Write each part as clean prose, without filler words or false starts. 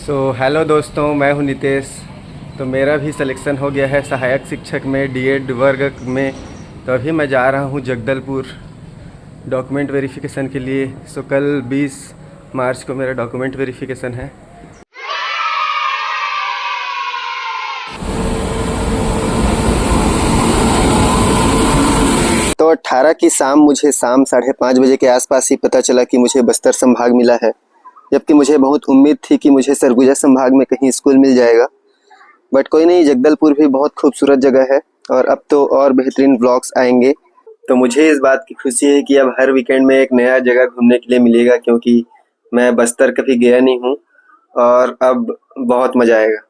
Hello दोस्तों, मैं हूं नितेश। तो मेरा भी सिलेक्शन हो गया है सहायक शिक्षक में डीएड वर्ग में। तो अभी मैं जा रहा हूं जगदलपुर डॉक्यूमेंट वेरिफिकेशन के लिए। कल 20 मार्च को मेरा डॉक्यूमेंट वेरिफिकेशन है। तो 18 की शाम मुझे शाम 5:30 बजे के आसपास ही पता चला कि मुझे बस्तर संभाग मिला है, जबकि मुझे बहुत उम्मीद थी कि मुझे सरगुजा संभाग में कहीं स्कूल मिल जाएगा। बट कोई नहीं, जगदलपुर भी बहुत खूबसूरत जगह है और अब तो और बेहतरीन व्लॉग्स आएंगे। तो मुझे इस बात की खुशी है कि अब हर वीकेंड में एक नया जगह घूमने के लिए मिलेगा, क्योंकि मैं बस्तर कभी गया नहीं हूँ और अब बहुत मज़ा आएगा।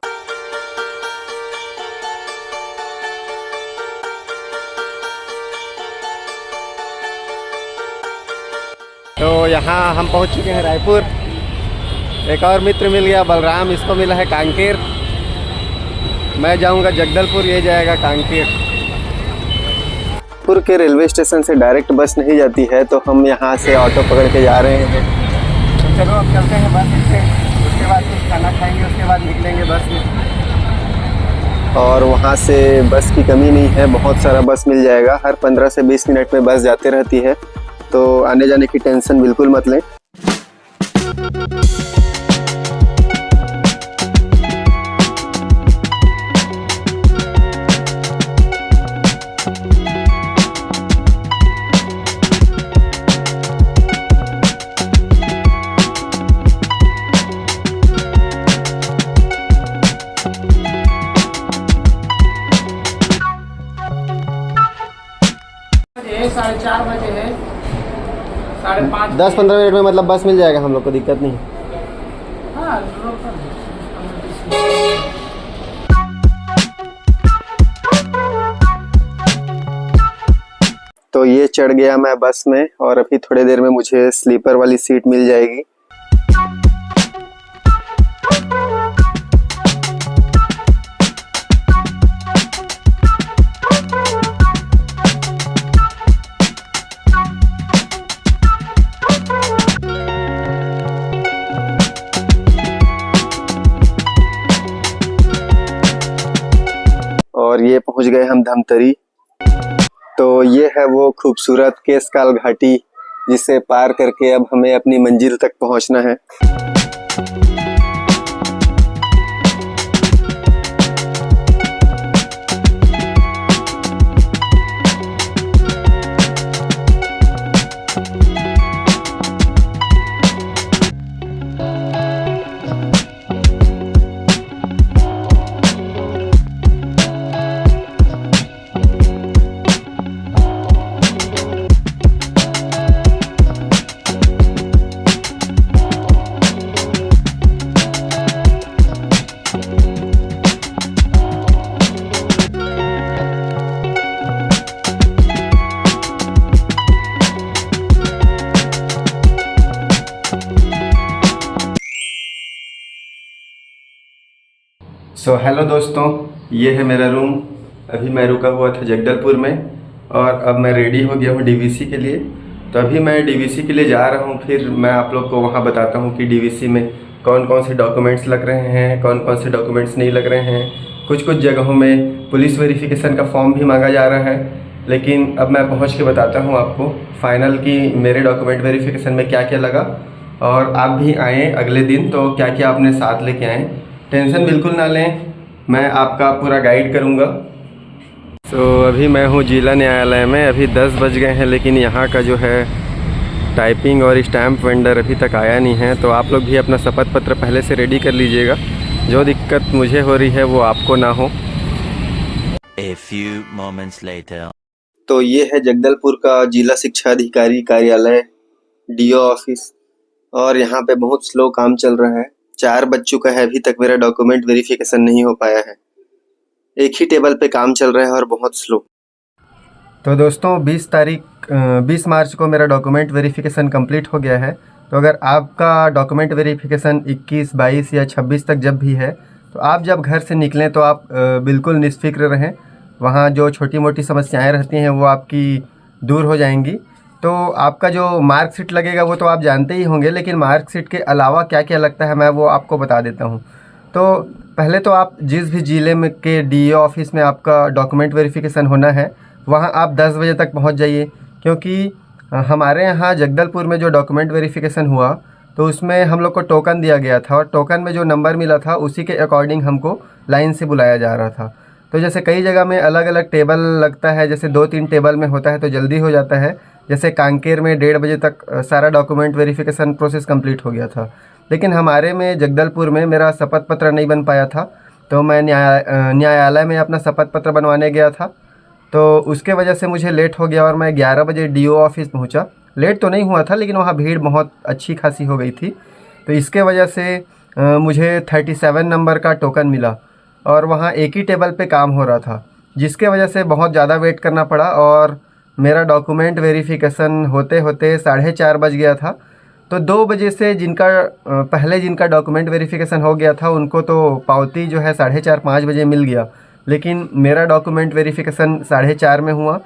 तो यहाँ हम पहुँच चुके हैं रायपुर। एक और मित्र मिल गया, बलराम, इसको मिला है कांकेर। मैं जाऊंगा जगदलपुर, ये जाएगा कांकेर। पुर के रेलवे स्टेशन से डायरेक्ट बस नहीं जाती है, तो हम यहाँ से ऑटो पकड़ के जा रहे हैं। तो चलो अब चलते हैं बस से, उसके बाद कुछ खाना खाएंगे, उसके बाद निकलेंगे बस में। और वहाँ से बस की कमी नहीं है, बहुत सारा बस मिल जाएगा। हर 15 से 20 मिनट में बस जाते रहती है, तो आने जाने की टेंशन बिल्कुल मत लें। ये 4:30 बजे है, 5:30 10-15 मिनट में मतलब बस मिल जाएगा, हम लोग को दिक्कत नहीं। हाँ, तो ये चढ़ गया मैं बस में और अभी थोड़ी देर में मुझे स्लीपर वाली सीट मिल जाएगी। और ये पहुंच गए हम धमतरी। तो ये है वो खूबसूरत केसकाल घाटी, जिसे पार करके अब हमें अपनी मंजिल तक पहुंचना है। हेलो दोस्तों, ये है मेरा रूम। अभी मैं रुका हुआ था जगदलपुर में और अब मैं रेडी हो गया हूँ डीवीसी के लिए। तो अभी मैं डीवीसी के लिए जा रहा हूँ, फिर मैं आप लोग को वहाँ बताता हूँ कि डीवीसी में कौन कौन से डॉक्यूमेंट्स लग रहे हैं, कौन कौन से डॉक्यूमेंट्स नहीं लग रहे हैं। कुछ कुछ जगहों में पुलिस वेरिफिकेशन का फॉर्म भी मांगा जा रहा है, लेकिन अब मैं पहुँच के बताता हूँ आपको फाइनल कि मेरे डॉक्यूमेंट वेरिफिकेशन में क्या क्या लगा। और आप भी आएँ अगले दिन तो क्या क्या अपने साथ लेके आएँ। टेंशन बिल्कुल ना लें, मैं आपका पूरा गाइड करूँगा। अभी मैं हूँ जिला न्यायालय में। अभी 10 बज गए हैं, लेकिन यहाँ का जो है टाइपिंग और स्टैम्प वेंडर अभी तक आया नहीं है। तो आप लोग भी अपना शपथ पत्र पहले से रेडी कर लीजिएगा, जो दिक्कत मुझे हो रही है वो आपको ना हो। A few moments later. तो ये है जगदलपुर का जिला शिक्षा अधिकारी कार्यालय, डीओ ऑफिस। और यहाँ पे बहुत स्लो काम चल रहा है। 4 बज चुका है, अभी तक मेरा डॉक्यूमेंट वेरिफिकेशन नहीं हो पाया है। एक ही टेबल पे काम चल रहा है और बहुत स्लो। तो दोस्तों 20 मार्च को मेरा डॉक्यूमेंट वेरिफिकेशन कंप्लीट हो गया है। तो अगर आपका डॉक्यूमेंट वेरिफिकेशन 21, 22 या 26 तक जब भी है, तो आप जब घर से निकलें तो आप बिल्कुल निश्फिक्र रहें। वहाँ जो छोटी मोटी समस्याएं रहती हैं वो आपकी दूर हो जाएंगी। तो आपका जो मार्कशीट लगेगा वो तो आप जानते ही होंगे, लेकिन मार्कशीट के अलावा क्या क्या लगता है मैं वो आपको बता देता हूँ। तो पहले तो आप जिस भी ज़िले में के डीईओ ऑफिस में आपका डॉक्यूमेंट वेरिफिकेशन होना है, वहाँ आप 10 बजे तक पहुँच जाइए, क्योंकि हमारे यहाँ जगदलपुर में जो डॉक्यूमेंट वेरिफिकेशन हुआ तो उसमें हम लोग को टोकन दिया गया था, और टोकन में जो नंबर मिला था उसी के अकॉर्डिंग हमको लाइन से बुलाया जा रहा था। तो जैसे कई जगह में अलग अलग टेबल लगता है, जैसे 2-3 टेबल में होता है तो जल्दी हो जाता है। जैसे कांकेर में 1:30 बजे तक सारा डॉक्यूमेंट वेरिफिकेशन प्रोसेस कंप्लीट हो गया था, लेकिन हमारे में जगदलपुर में मेरा शपथ पत्र नहीं बन पाया था, तो मैं न्यायालय में अपना शपथ पत्र बनवाने गया था। तो उसके वजह से मुझे लेट हो गया और मैं 11 बजे डीओ ऑफिस पहुंचा। लेट तो नहीं हुआ था, लेकिन वहाँ भीड़ बहुत अच्छी खासी हो गई थी, तो इसके वजह से मुझे 37 नंबर का टोकन मिला, और वहाँ एक ही टेबल पे काम हो रहा था, जिसके वजह से बहुत ज़्यादा वेट करना पड़ा, और मेरा डॉक्यूमेंट वेरिफिकेशन होते होते 4:30 बज गया था। तो 2 बजे से पहले जिनका डॉक्यूमेंट वेरिफिकेशन हो गया था उनको तो पावती जो है 4:30-5 बजे मिल गया, लेकिन मेरा डॉक्यूमेंट वेरिफिकेशन 4:30 में हुआ।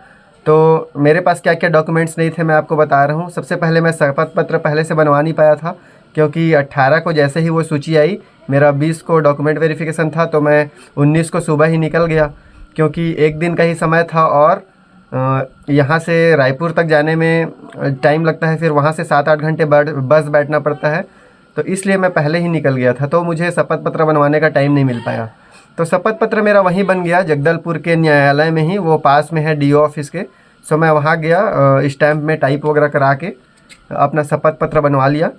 तो मेरे पास क्या क्या डॉक्यूमेंट्स नहीं थे मैं आपको बता रहा हूँ। सबसे पहले मैं शपथ पत्र पहले से बनवा नहीं पाया था, क्योंकि 18 को जैसे ही वो सूची आई, मेरा 20 को डॉक्यूमेंट वेरिफिकेशन था, तो मैं 19 को सुबह ही निकल गया, क्योंकि एक दिन का ही समय था, और यहाँ से रायपुर तक जाने में टाइम लगता है, फिर वहाँ से 7-8 घंटे बस बैठना पड़ता है, तो इसलिए मैं पहले ही निकल गया था, तो मुझे शपथ पत्र बनवाने का टाइम नहीं मिल पाया। तो शपथ पत्र मेरा वहीं बन गया, जगदलपुर के न्यायालय में ही, वो पास में है डीओ ऑफिस के। सो मैं वहाँ गया, स्टैम्प में टाइप वगैरह करा के अपना शपथ पत्र बनवा लिया।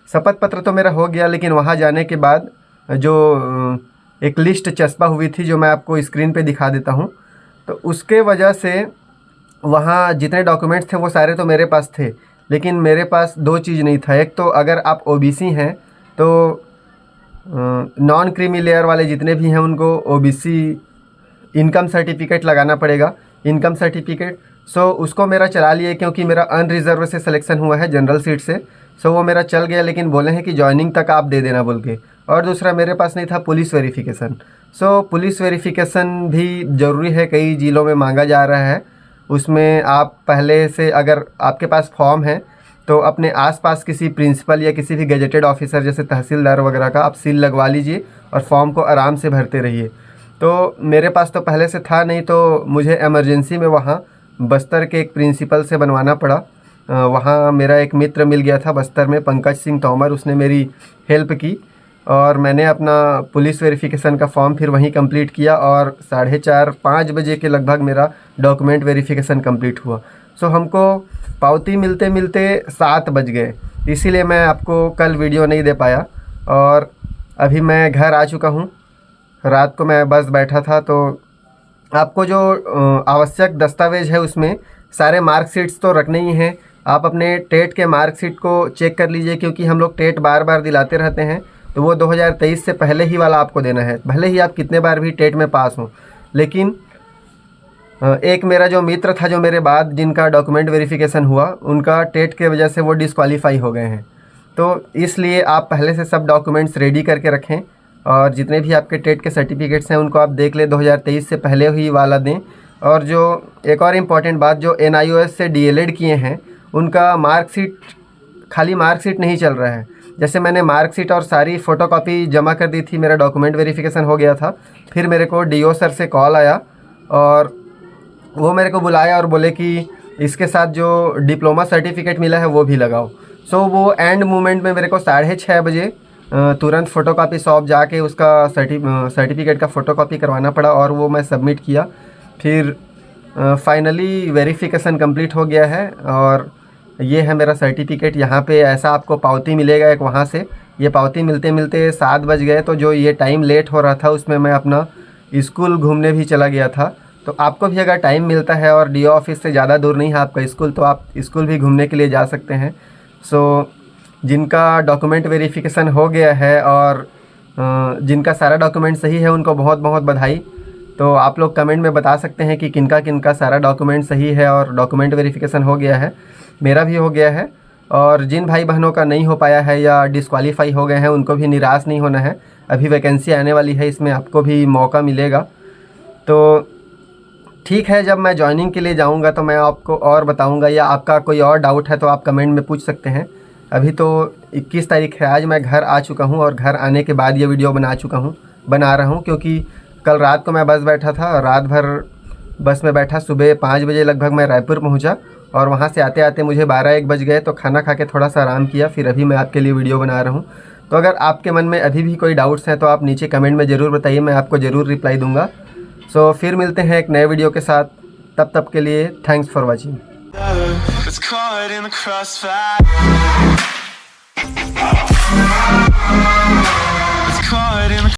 शपथ पत्र तो मेरा हो गया, लेकिन वहाँ जाने के बाद जो एक लिस्ट चस्पा हुई थी, जो मैं आपको स्क्रीन पे दिखा देता हूँ, तो उसके वजह से वहाँ जितने डॉक्यूमेंट्स थे वो सारे तो मेरे पास थे, लेकिन मेरे पास 2 चीज़ नहीं था। एक तो अगर आप ओबीसी हैं तो नॉन क्रीमी लेयर वाले जितने भी हैं उनको ओबीसी इनकम सर्टिफिकेट लगाना पड़ेगा, इनकम सर्टिफिकेट। सो उसको मेरा चला लिए, क्योंकि मेरा अनरिजर्व से सिलेक्शन हुआ है, जनरल सीट से। सो वो मेरा चल गया, लेकिन बोले हैं कि जॉइनिंग तक आप दे देना बोल के। और दूसरा मेरे पास नहीं था पुलिस वेरिफिकेशन। सो पुलिस वेरिफिकेशन भी ज़रूरी है, कई ज़िलों में मांगा जा रहा है। उसमें आप पहले से, अगर आपके पास फॉर्म है तो अपने आसपास किसी प्रिंसिपल या किसी भी गेजेटेड ऑफिसर जैसे तहसीलदार वगैरह का आप सील लगवा लीजिए, और फॉर्म को आराम से भरते रहिए। तो मेरे पास तो पहले से था नहीं, तो मुझे इमरजेंसी में वहाँ बस्तर के एक प्रिंसिपल से बनवाना पड़ा। वहाँ मेरा एक मित्र मिल गया था बस्तर में, पंकज सिंह तोमर, उसने मेरी हेल्प की, और मैंने अपना पुलिस वेरिफिकेशन का फॉर्म फिर वहीं कंप्लीट किया, और 4:30-5 बजे के लगभग मेरा डॉक्यूमेंट वेरिफिकेशन कंप्लीट हुआ। सो हमको पावती मिलते मिलते 7 बज गए, इसीलिए मैं आपको कल वीडियो नहीं दे पाया। और अभी मैं घर आ चुका हूँ। रात को मैं बस बैठा था, तो आपको जो आवश्यक दस्तावेज़ है उसमें सारे मार्कशीट्स तो रखने ही हैं। आप अपने टेट के मार्कशीट को चेक कर लीजिए, क्योंकि हम लोग टेट बार बार दिलाते रहते हैं, तो वो 2023 से पहले ही वाला आपको देना है, भले ही आप कितने बार भी टेट में पास हों। लेकिन एक मेरा जो मित्र था, जो मेरे बाद जिनका डॉक्यूमेंट वेरिफिकेशन हुआ, उनका टेट के वजह से वो डिस्क्वालीफाई हो गए हैं। तो इसलिए आप पहले से सब डॉक्यूमेंट्स रेडी करके रखें, और जितने भी आपके टेट के सर्टिफिकेट्स हैं उनको आप देख लें, 2023 से पहले ही वाला दें। और जो एक और इम्पॉर्टेंट बात, जो NIOS से DLED किए हैं उनका मार्कशीट, खाली मार्कशीट नहीं चल रहा है। जैसे मैंने मार्कशीट और सारी फ़ोटोकॉपी जमा कर दी थी, मेरा डॉक्यूमेंट वेरिफिकेशन हो गया था, फिर मेरे को DO सर से कॉल आया, और वो मेरे को बुलाया और बोले कि इसके साथ जो डिप्लोमा सर्टिफिकेट मिला है वो भी लगाओ। सो वो एंड मोमेंट में मेरे को 6:30 बजे तुरंत फ़ोटोकॉपी शॉप जाके उसका सर्टिफिकेट का फ़ोटोकॉपी करवाना पड़ा, और वो मैं सबमिट किया। फिर फाइनली वेरिफिकेशन कंप्लीट हो गया है, और ये है मेरा सर्टिफिकेट। यहाँ पे ऐसा आपको पावती मिलेगा एक वहाँ से। ये पावती मिलते मिलते 7 बज गए, तो जो ये टाइम लेट हो रहा था उसमें मैं अपना स्कूल घूमने भी चला गया था। तो आपको भी अगर टाइम मिलता है और DO ऑफिस से ज़्यादा दूर नहीं है आपका स्कूल, तो आप स्कूल भी घूमने के लिए जा सकते हैं। सो जिनका डॉक्यूमेंट वेरिफिकेशन हो गया है और जिनका सारा डॉक्यूमेंट सही है, उनको बहुत बहुत बधाई। तो आप लोग कमेंट में बता सकते हैं कि किनका किनका सारा डॉक्यूमेंट सही है और डॉक्यूमेंट वेरिफिकेशन हो गया है। मेरा भी हो गया है, और जिन भाई बहनों का नहीं हो पाया है या डिस्क्वालीफाई हो गए हैं, उनको भी निराश नहीं होना है। अभी वैकेंसी आने वाली है, इसमें आपको भी मौका मिलेगा। तो ठीक है, जब मैं ज्वाइनिंग के लिए जाऊंगा तो मैं आपको और बताऊंगा, या आपका कोई और डाउट है तो आप कमेंट में पूछ सकते हैं। अभी तो 21 तारीख है, आज मैं घर आ चुका हूं और घर आने के बाद ये वीडियो बना रहा हूं, क्योंकि कल रात को मैं बस बैठा था और रात भर बस में बैठा। सुबह 5 बजे लगभग मैं रायपुर पहुंचा और वहां से आते आते मुझे 12-1 बज गए, तो खाना खा के थोड़ा सा आराम किया, फिर अभी मैं आपके लिए वीडियो बना रहा हूं। तो अगर आपके मन में अभी भी कोई डाउट्स हैं तो आप नीचे कमेंट में ज़रूर बताइए, मैं आपको ज़रूर रिप्लाई दूंगा। सो फिर मिलते हैं एक नए वीडियो के साथ, तब के लिए thanks for watching. It's caught in the crossfire.